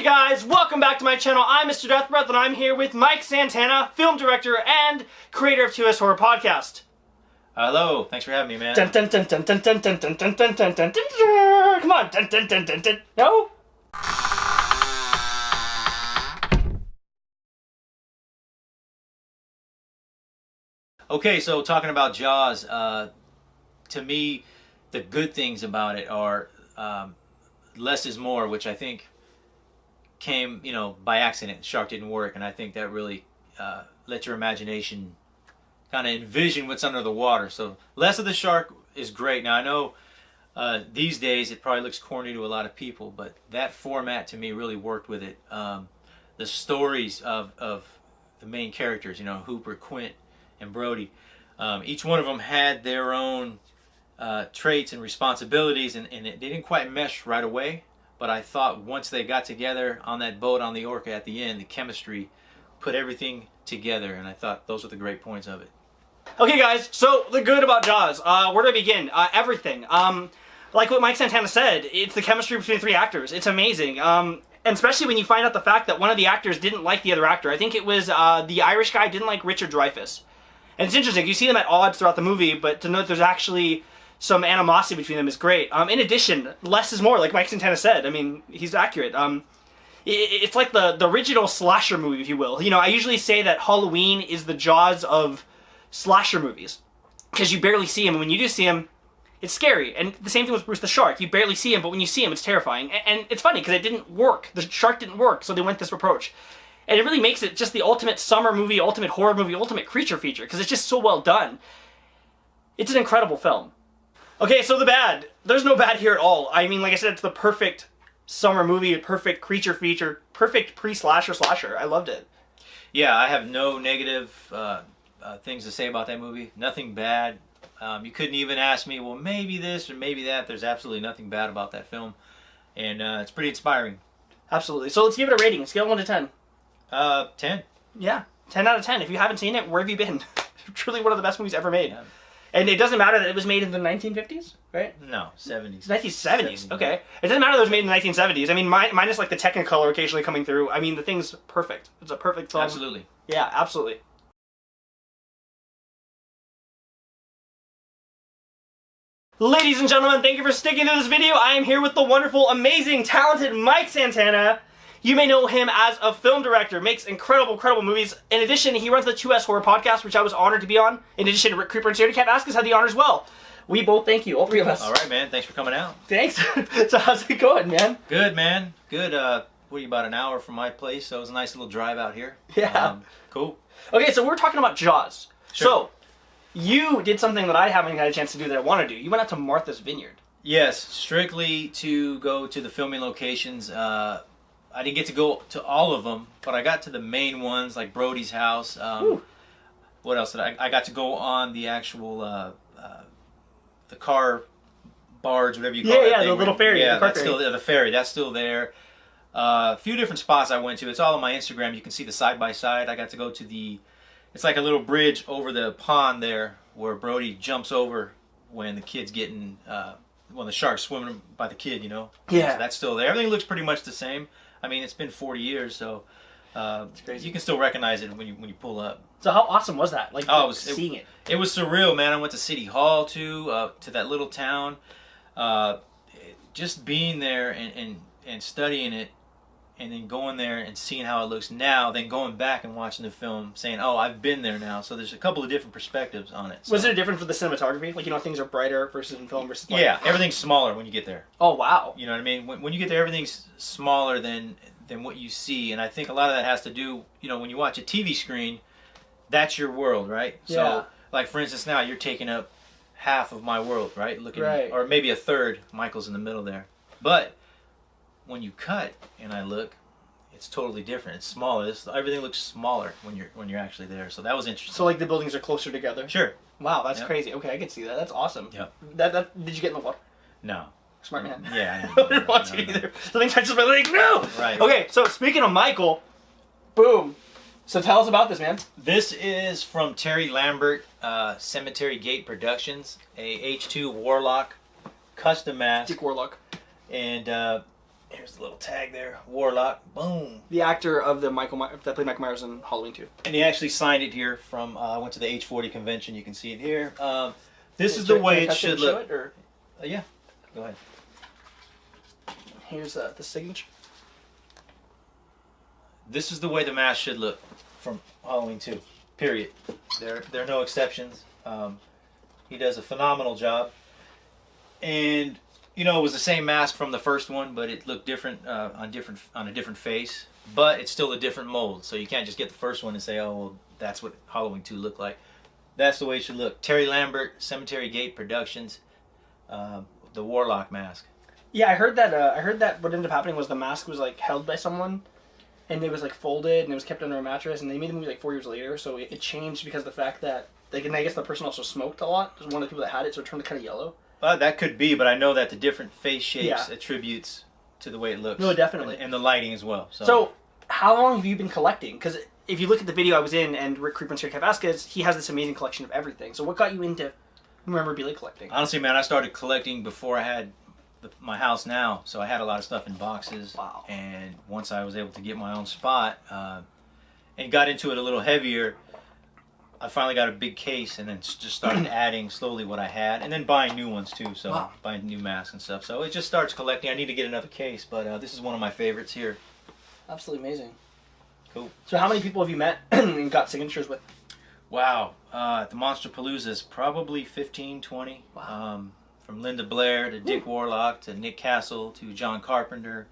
guys, welcome back to my channel. I'm Mr. Deathbreath and I'm here with Mike Santana, film director and creator of 2S Horror Podcast. Hello, thanks for having me, man. Dun, dun, dun, dun, dun, dun, dun, dun, dun, dun, dun, dun, dun. Come on, dun, dun, dun, dun, dun. No? Okay, so talking about Jaws, to me, the good things about it are less is more, which I think came, by accident. Shark didn't work, and I think that really let your imagination kind of envision what's under the water. So less of the shark is great. Now I know these days it probably looks corny to a lot of people, but that format to me really worked with it. The stories of the main characters, Hooper, Quint, and Brody, each one of them had their own traits and responsibilities, and they didn't quite mesh right away. But I thought once they got together on that boat on the Orca at the end, the chemistry put everything together, and I thought those were the great points of it. Okay guys, so the good about Jaws, where do I begin? Everything. Like what Mike Santana said, it's the chemistry between the three actors. It's amazing. And especially when you find out the fact that one of the actors didn't like the other actor. I think it was the Irish guy didn't like Richard Dreyfuss. And it's interesting, you see them at odds throughout the movie, but to note there's actually some animosity between them is great. In addition, less is more, like Mike Santana said. I mean, he's accurate. It's like the original slasher movie, if you will. I usually say that Halloween is the Jaws of slasher movies, because you barely see him, and when you do see him, it's scary. And the same thing with Bruce the Shark. You barely see him, but when you see him, it's terrifying. And it's funny, because it didn't work. The shark didn't work, so they went this approach. And it really makes it just the ultimate summer movie, ultimate horror movie, ultimate creature feature, because it's just so well done. It's an incredible film. Okay, so the bad. There's no bad here at all. I mean, like I said, it's the perfect summer movie, perfect creature feature, perfect pre-slasher slasher. I loved it. Yeah, I have no negative things to say about that movie. Nothing bad. You couldn't even ask me, well, maybe this or maybe that. There's absolutely nothing bad about that film. And it's pretty inspiring. Absolutely. So let's give it a rating. Scale 1 to 10. 10. Yeah, 10 out of 10. If you haven't seen it, where have you been? Truly one of the best movies ever made. Yeah. And it doesn't matter that it was made in the 1950s, right? No, 70s. 1970s, okay. It doesn't matter that it was made in the 1970s. I mean, minus like the Technicolor occasionally coming through. I mean, the thing's perfect. It's a perfect film. Absolutely. Yeah, absolutely. Ladies and gentlemen, thank you for sticking to this video. I am here with the wonderful, amazing, talented Mike Santana. You may know him as a film director, makes incredible movies. In addition, he runs the 2S Horror Podcast, which I was honored to be on. In addition, Rick Creeper and Scaredy Cat Ask has had the honor as well. We both thank you, all three of us. All right, man. Thanks for coming out. Thanks. So how's it going, man? Good, man. Good. What are you, about an hour from my place? So it was a nice little drive out here. Yeah. Cool. Okay, so we're talking about Jaws. Sure. So, you did something that I haven't had a chance to do that I want to do. You went out to Martha's Vineyard. Yes, strictly to go to the filming locations. I didn't get to go to all of them, but I got to the main ones, like Brody's house. What else did I got to go on the actual the car barge, whatever you call it. Yeah, the little ferry. Yeah, the ferry. That's still there. A few different spots I went to. It's all on my Instagram. You can see the side by side. I got to go to it's like a little bridge over the pond there, where Brody jumps over when the kid's getting when the shark's swimming by the kid. Yeah. So that's still there. Everything looks pretty much the same. I mean, it's been 40 years, so it's crazy. You can still recognize it when you pull up. So how awesome was that? Like, seeing it. It was surreal, man. I went to City Hall, too, to that little town. Just being there and studying it, and then going there and seeing how it looks now, then going back and watching the film, saying, oh, I've been there now. So there's a couple of different perspectives on it. So. Was it a difference with the cinematography? Like, things are brighter versus in film versus... Like... Yeah, everything's smaller when you get there. Oh, wow. You know what I mean? When you get there, everything's smaller than what you see. And I think a lot of that has to do, when you watch a TV screen, that's your world, right? Yeah. So, like, for instance, now you're taking up half of my world, right? Right. Or maybe a third. Michael's in the middle there. But when you cut and I look, it's totally different. It's smaller. Everything looks smaller when you're actually there. So that was interesting. So like the buildings are closer together? Sure. Wow, that's crazy. Okay, I can see that. That's awesome. Yep. Did you get in the water? No. Smart man. Yeah. I didn't want to either. The thing touches my leg. No! Right. Okay, so speaking of Michael, boom. So tell us about this, man. This is from Terry Lambert, Cemetery Gate Productions, a H2 Warlock custom mask. Dick Warlock. And Here's the little tag there. Warlock. Boom. The actor of that played Michael Myers in Halloween 2. And he actually signed it here from, I went to the H40 convention. You can see it here. This is the way it should look. Yeah, go ahead. Here's the signature. This is the way the mask should look from Halloween 2. Period. There are no exceptions. He does a phenomenal job. And you know, it was the same mask from the first one, but it looked different on a different face. But it's still a different mold, so you can't just get the first one and say, "Oh, well, that's what Halloween 2 looked like." That's the way it should look. Terry Lambert, Cemetery Gate Productions, the Warlock Mask. Yeah, I heard that. What ended up happening was the mask was like held by someone, and it was like folded and it was kept under a mattress. And they made the movie like 4 years later, so it changed because of the fact that and I guess the person also smoked a lot. It was one of the people that had it, so it turned kind of yellow. That could be, but I know that the different face shapes attributes to the way it looks. No, definitely. And the lighting as well. So how long have you been collecting? Because if you look at the video I was in, and Rick Creeper and Sir Vasquez, he has this amazing collection of everything. So what got you into memorabilia collecting? Honestly, man, I started collecting before I had my house now. So I had a lot of stuff in boxes. Wow. And once I was able to get my own spot and got into it a little heavier, I finally got a big case and then just started adding slowly what I had, and then buying new ones too. So buying new masks and stuff. So it just starts collecting. I need to get another case, but this is one of my favorites here. Absolutely amazing. Cool. So how many people have you met and got signatures with? Wow. At the Monster Paloozas, probably 15, 20. Wow. From Linda Blair to Dick Warlock to Nick Castle to John Carpenter.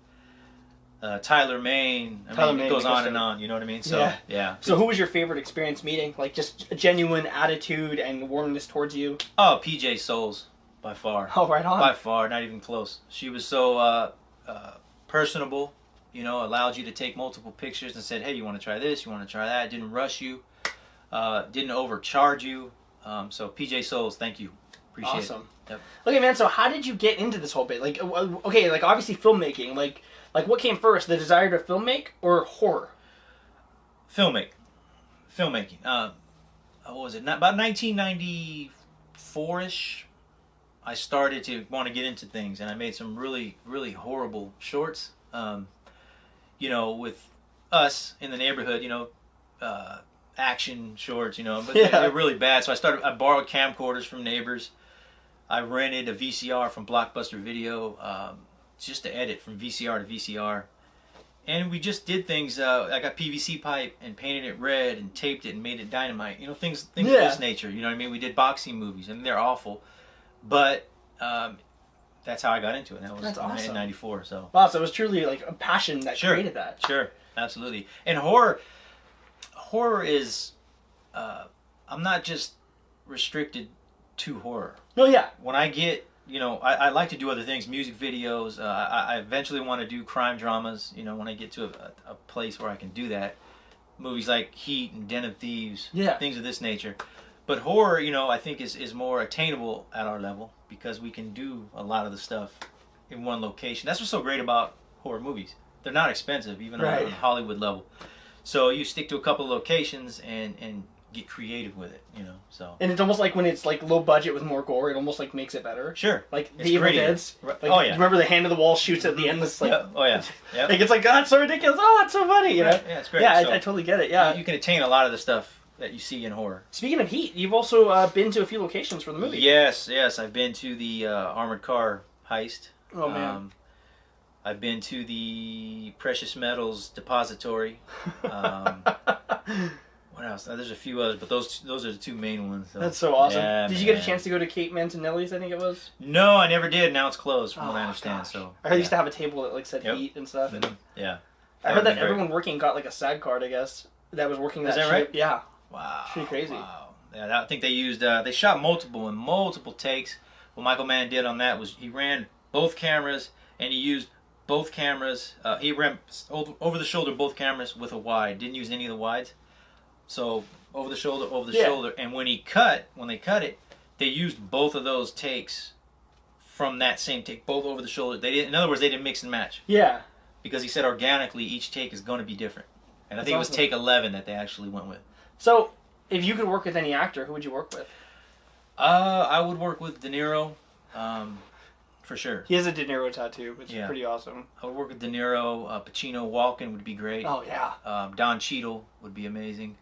Tyler Mane. I mean, it goes on and on. You know what I mean? So yeah. So who was your favorite experience meeting? Like just a genuine attitude and warmness towards you? Oh, PJ Souls, by far. Oh, right on. By far, not even close. She was so personable. You know, allowed you to take multiple pictures and said, "Hey, you want to try this? You want to try that?" Didn't rush you. Didn't overcharge you. So PJ Souls, thank you. Appreciate it. Awesome. Yep. Okay, man. So how did you get into this whole bit? Like, okay, like obviously filmmaking. Like what came first, the desire to filmmake or horror? Filmmaking. What was it? About 1994-ish, I started to want to get into things, and I made some really, really horrible shorts. You know, with us in the neighborhood, you know, action shorts, you know, but they're really bad. So I borrowed camcorders from neighbors. I rented a VCR from Blockbuster Video, just to edit from VCR to VCR. And we just did things, I got PVC pipe and painted it red and taped it and made it dynamite. You know, things of this nature, you know what I mean? We did boxing movies, and they're awful. But that's how I got into it. That was awesome. In 94. So. Wow, so it was truly like a passion that created that. Sure, absolutely. And horror is, I'm not just restricted to horror. No, yeah. When I get, you know, I like to do other things, music videos. I eventually want to do crime dramas, you know, when I get to a place where I can do that. Movies like Heat and Den of Thieves, things of this nature. But horror, you know, I think is more attainable at our level because we can do a lot of the stuff in one location. That's what's so great about horror movies. They're not expensive, even on a Hollywood level. So you stick to a couple of locations and get creative with it, you know. So. And it's almost like when it's like low budget with more gore, it almost like makes it better. Sure. Like the Evil Dead's. Like, oh yeah. You remember the hand of the wall shoots at the end? This like. Oh yeah. Yep. Like it's like, God, it's so ridiculous. Oh, it's so funny. You know. Yeah, it's great. Yeah, so, I totally get it. Yeah. You can attain a lot of the stuff that you see in horror. Speaking of Heat, you've also been to a few locations for the movie. Yes. I've been to the armored car heist. Oh man. I've been to the precious metals depository. What else? There's a few others, but those are the two main ones. So. That's so awesome. Did you get a chance to go to Kate Mantinelli's, I think it was? No, I never did. Now it's closed, from what I understand. Gosh. So I heard they used to have a table that like said Heat and stuff. And yeah. I heard that everyone working got like a SAG card, I guess, that was working that ship. Is that right? Yeah. Wow. It's pretty crazy. Wow. Yeah, I think they used, they shot multiple takes. What Michael Mann did on that was he ran both cameras, and he used both cameras. He ran over the shoulder both cameras with a wide. Didn't use any of the wides. So over the shoulder, and when they cut it, they used both of those takes from that same take, both over the shoulder. They didn't. In other words, they didn't mix and match. Yeah. Because he said organically each take is going to be different, and I think it was take 11 that they actually went with. So, if you could work with any actor, who would you work with? I would work with De Niro, for sure. He has a De Niro tattoo, which Yeah. is pretty awesome. I would work with De Niro. Pacino Walken would be great. Oh, yeah. Don Cheadle would be amazing.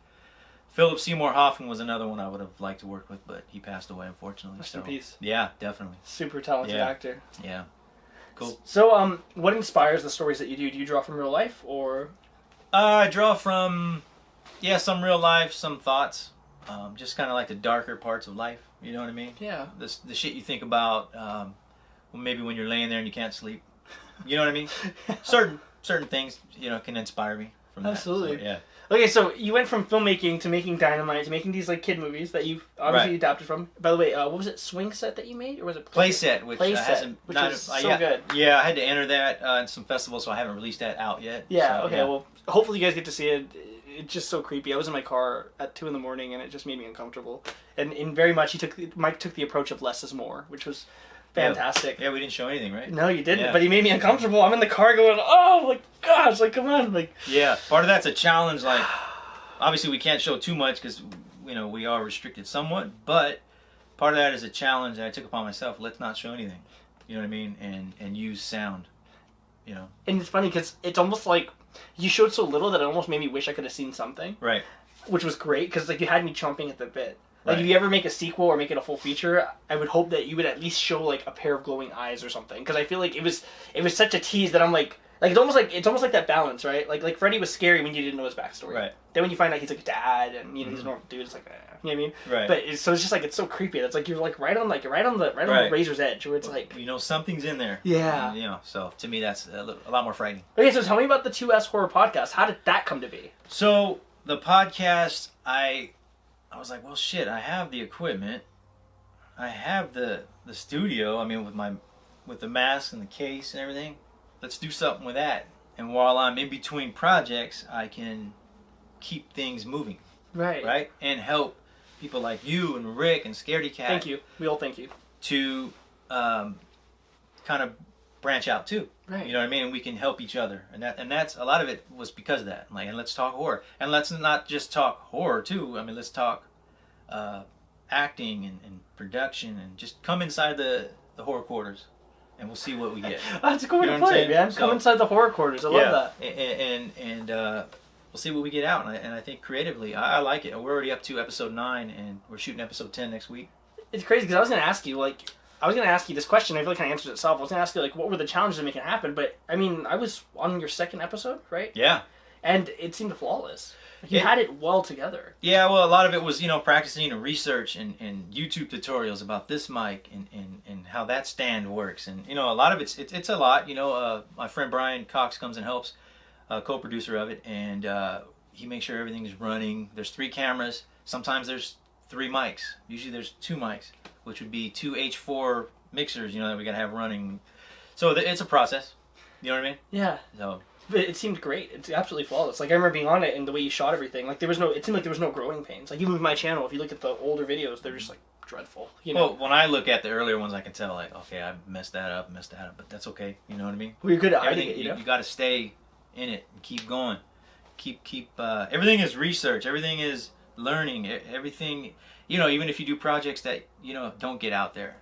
Philip Seymour Hoffman was another one I would have liked to work with, but he passed away, unfortunately. Rest in peace. Yeah, definitely. Super talented actor. Yeah. Cool. So, what inspires the stories that you do? Do you draw from real life, or? I draw from, some real life, some thoughts. Just kind of like the darker parts of life. You know what I mean? Yeah. The shit you think about, maybe when you're laying there and you can't sleep. You know what I mean? Certain things, can inspire me from Absolutely. that. So, yeah. Okay, so you went from filmmaking to making Dynamite to making these like kid movies that you've obviously adapted from. By the way, what was it? Swing Set that you made, or was it Playset? Which hasn't, which is so good. Yeah, I had to enter that in some festivals, so I haven't released that out yet. Yeah. So, okay. Well, hopefully you guys get to see it. It's just so creepy. I was in my car at 2 a.m. and it just made me uncomfortable. And in very much, Mike took the approach of less is more, which was fantastic. Yeah, we didn't show anything, right? No, you didn't. Yeah. But he made me uncomfortable. I'm in the car going, oh my gosh, like come on, like. Yeah, part of that's a challenge. Like, obviously we can't show too much because we are restricted somewhat. But part of that is a challenge that I took upon myself. Let's not show anything. You know what I mean? And use sound. And it's funny because it's almost like you showed so little that it almost made me wish I could have seen something. Right. Which was great because like you had me chomping at the bit. Like if you ever make a sequel or make it a full feature, I would hope that you would at least show like a pair of glowing eyes or something. Because I feel like it was such a tease that I'm like it's almost like that balance, right? Like Freddy was scary when you didn't know his backstory. Right. Then when you find out he's like a dad and he's a normal dude, it's like you know what I mean? Right. But so it's just like it's so creepy. It's like you're like right on the razor's edge where it's like something's in there. Yeah. And, so to me that's a lot more frightening. Okay, so tell me about the 2S Horror Podcast. How did that come to be? So the podcast, I was like, well, shit, I have the equipment, I have the studio. I mean, with the mask and the case and everything. Let's do something with that. And while I'm in between projects, I can keep things moving. Right. Right? And help people like you and Rick and Scaredy Cat. Thank you. We all thank you. To kind of branch out too. Right. You know what I mean? And we can help each other. And that's a lot of it was because of that. Like, and let's talk horror. And let's not just talk horror too. I mean, let's talk acting and production and just come inside the horror quarters. And we'll see what we get. That's a cool way to put it, man. Come inside the horror quarters. I love that. And we'll see what we get out. And I think creatively, I like it. We're already up to episode 9, and we're shooting episode 10 next week. It's crazy because I was going to ask you this question. I feel like it kind of answers itself. I was going to ask you, like, what were the challenges to make it happen? But, I mean, I was on your 2nd episode, right? Yeah. And it seemed flawless. You had it well together. Yeah, well, a lot of it was, practicing and research and YouTube tutorials about this mic and how that stand works. And, a lot of it's a lot. My friend Brian Cox comes and helps, co-producer of it, and he makes sure everything is running. There's 3 cameras. Sometimes there's 3 mics. Usually there's 2 mics, which would be 2 H4 mixers, that we got to have running. So it's a process. You know what I mean? Yeah. So... But it seemed great. It's absolutely flawless. Like, I remember being on it and the way you shot everything. Like, it seemed like there was no growing pains. Like, even with my channel, if you look at the older videos, they're just, like, dreadful. Well, when I look at the earlier ones, I can tell, like, okay, I messed that up, but that's okay. You know what I mean? Well, you're good at hiding it, you got to stay in it and keep going. Everything is research. Everything is learning. Everything, even if you do projects that, don't get out there,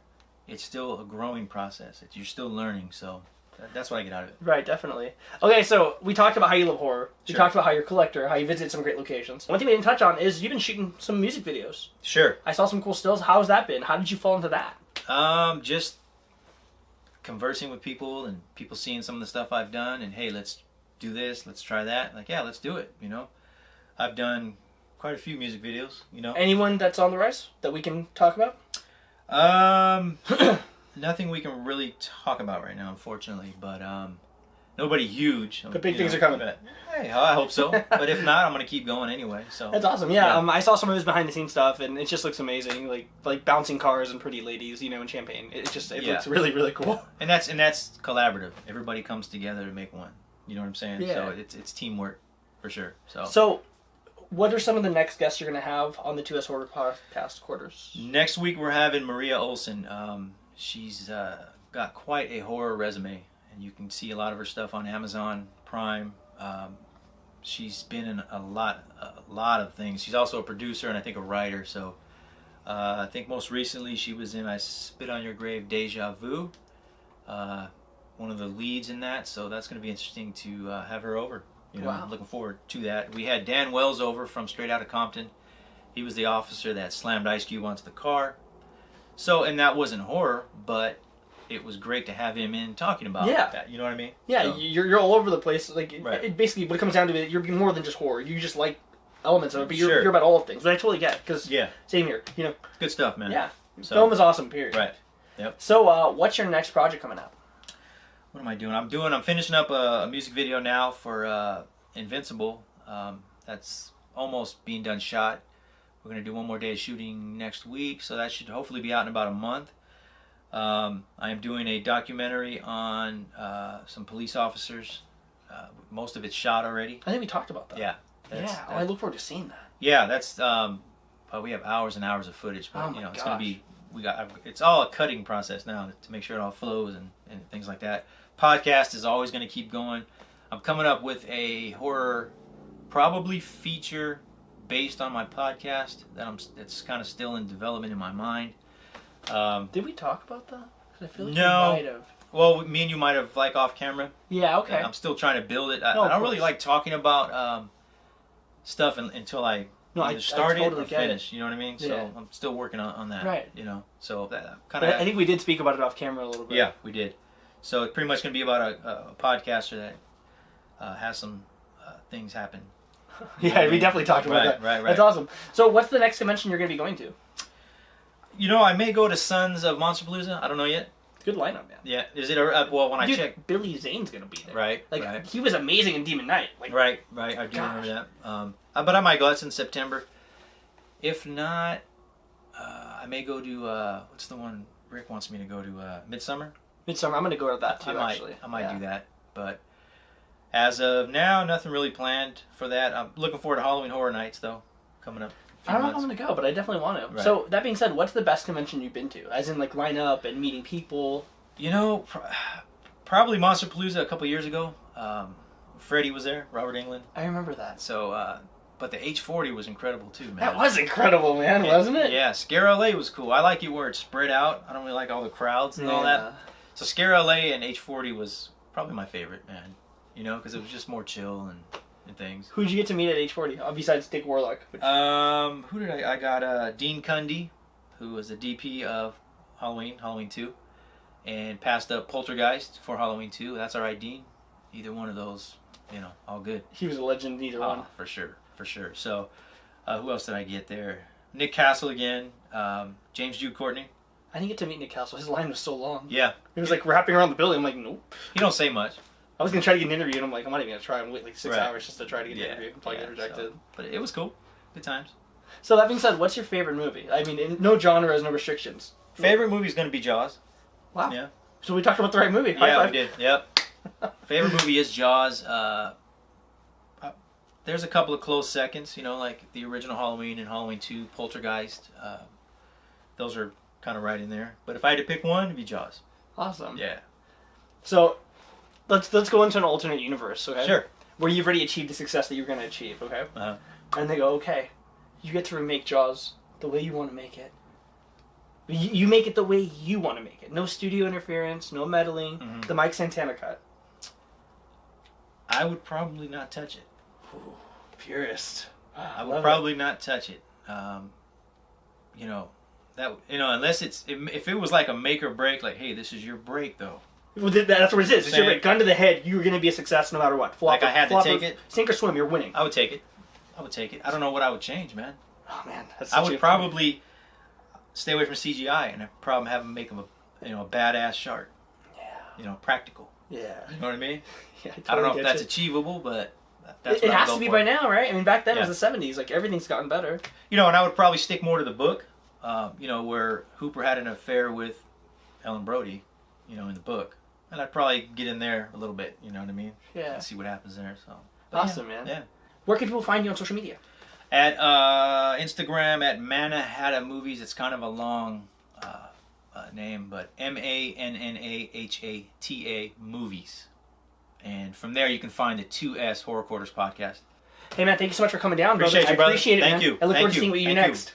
it's still a growing process. You're still learning, so... That's what I get out of it. Right, definitely. Okay, so we talked about how you love horror. We talked about how you're a collector, how you visit some great locations. One thing we didn't touch on is you've been shooting some music videos. Sure. I saw some cool stills. How's that been? How did you fall into that? Just conversing with people and people seeing some of the stuff I've done and, hey, let's do this, let's try that. Like, yeah, let's do it, I've done quite a few music videos, Anyone that's on the rise that we can talk about? Nothing we can really talk about right now, unfortunately, but nobody huge. But big things are coming. But, hey, I hope so. But if not, I'm going to keep going anyway. So that's awesome. Yeah, I saw some of his behind the scenes stuff, and it just looks amazing. Like bouncing cars and pretty ladies, in Champaign. It looks really, really cool. And that's collaborative. Everybody comes together to make one. You know what I'm saying? Yeah. So it's teamwork for sure. So what are some of the next guests you're going to have on the 2S Horror Podcast quarters? Next week we're having Maria Olsen. She's got quite a horror resume, and you can see a lot of her stuff on Amazon Prime. She's been in a lot of things. She's also a producer and I think a writer. So I think most recently she was in I Spit on Your Grave, Deja Vu. one of the leads in that, so that's going to be interesting to have her over. You know, Wow. I'm looking forward to that. We had Dan Wells over from Straight Outta Compton. He was the officer that slammed Ice Cube onto the car. So, and that wasn't horror, but it was great to have him in talking about that. You know what I mean? Yeah, So, you're all over the place. Like, Right. it basically, what it comes down to, you're more than just horror. You just like elements of it, but you're, Sure. you're about all of things. But I totally get it, because yeah, same here. You know, good stuff, man. yeah, So- film is awesome. Period. Right. Yep. So, what's your next project coming up? What am I doing? I'm finishing up a music video now for Invincible. That's almost being done shot. We're going to do one more day of shooting next week, so that should hopefully be out in about a month. I am doing a documentary on some police officers. Most of it's shot already. I think we talked about that. Yeah. I look forward to seeing that. Yeah, that's we have hours and hours of footage, but Oh my it's going to be it's all a cutting process now to make sure it all flows and things like that. Podcast is always going to keep going. I'm coming up with a horror, probably feature based on my podcast that's kind of still in development in my mind. Did we talk about that? 'Cause I feel like No. we might have. Well, me and you might have like off camera. Yeah, okay. I'm still trying to build it. No, I of don't really course. like talking about until I either start totally it or get it. finish. You know what I mean? So Yeah. I'm still working on that. Right. You know, so that kind But of. I think we did speak about it off camera a little bit. Yeah, we did. So it's pretty much going to be about a podcaster that has some things happen. Yeah, we definitely talked about that. Right. That's awesome. So, what's the next convention you're going to be going to? You know, I may go to Sons of Monsterpalooza. I don't know yet. Good lineup, man. Yeah. Is it well when I Dude, check? Billy Zane's going to be there. Right. Like, right. he was amazing in Demon Knight. Like, Right. I do remember that. But I might go. That's in September. If not, I may go to what's the one Rick wants me to go to? Midsummer. Midsummer, I'm going to go to that too, actually. I might do that. But as of now, nothing really planned for that. I'm looking forward to Halloween Horror Nights though, coming up. I don't know if I'm going to go, but I definitely want to. Right. So, that being said, what's the best convention you've been to? As in, like, line up and meeting people? You know, probably Monsterpalooza a couple years ago. Freddie was there, Robert Englund. I remember that. So, but the H40 was incredible too, man. That was incredible, man, wasn't it? Yeah, Scare LA was cool. I like it where it's spread out. I don't really like all the crowds and all that. So Scare LA and H40 was probably my favorite, man. You know, because it was just more chill and things. Who'd you get to meet at H40, besides Dick Warlock? Which... Who did I got Dean Cundy, who was the DP of Halloween 2, and passed up Poltergeist for Halloween 2. That's all right, Dean. Either one of those, you know, all good. He was a legend, either one. For sure. So, who else did I get there? Nick Castle again, James Jude Courtney. I didn't get to meet Nick Castle. His line was so long. Yeah. It was like wrapping around the building. I'm like, nope. He don't say much. I was going to try to get an interview, and I'm like, I'm not even going to try and wait like 6 Right. hours just to try to get an interview. I'm probably get rejected. So, but it was cool. Good times. So that being said, what's your favorite movie? I mean, no genres, no restrictions. Favorite movie is going to be Jaws. Wow. Yeah. So we talked about the right movie. High Yeah, five. we did. Yep. Favorite movie is Jaws. There's a couple of close seconds, you know, like the original Halloween and Halloween 2, Poltergeist. Those are kind of right in there. But if I had to pick one, it'd be Jaws. Awesome. Yeah. So let's go into an alternate universe, okay? Sure. Where you've already achieved the success that you're going to achieve, okay? Uh-huh. And they go, okay, you get to remake Jaws the way you want to make it. You make it the way you want to make it. No studio interference, no meddling. Mm-hmm. The Mike Santana cut. I would probably not touch it. Ooh, purist. I would probably not touch it. You know, unless if it was like a make or break, like, hey, this is your break though. Well, that's what it is. It's your break. Gun to the head. You're going to be a success no matter what. Flop Like I had to take it? Sink or swim. You're winning. I would take it. I don't know what I would change, man. Oh man, that's I such would a- probably stay away from CGI and I'd probably have them make them a badass shark. Yeah. You know, practical. Yeah. You know what I mean? Yeah. I don't know if totally that's get achievable, but that's it what I has would to go be for. by now, right? I mean, back then Yeah. it was the 70s. Like everything's gotten better. You know, and I would probably stick more to the book. You know, where Hooper had an affair with Ellen Brody. You know, in the book, and I'd probably get in there a little bit. You know what I mean? Yeah. And see what happens there. So. But Awesome, yeah, man. Yeah. Where can people find you on social media? At Instagram at Mannahatta Movies. It's kind of a long name, but MANNAHATA Movies. And from there you can find the 2S Horror Quarters podcast. Hey man, thank you so much for coming down, brother. Appreciate you, brother. I appreciate it, Thank man. you. I look Thank forward to you. seeing what you do Thank you. next.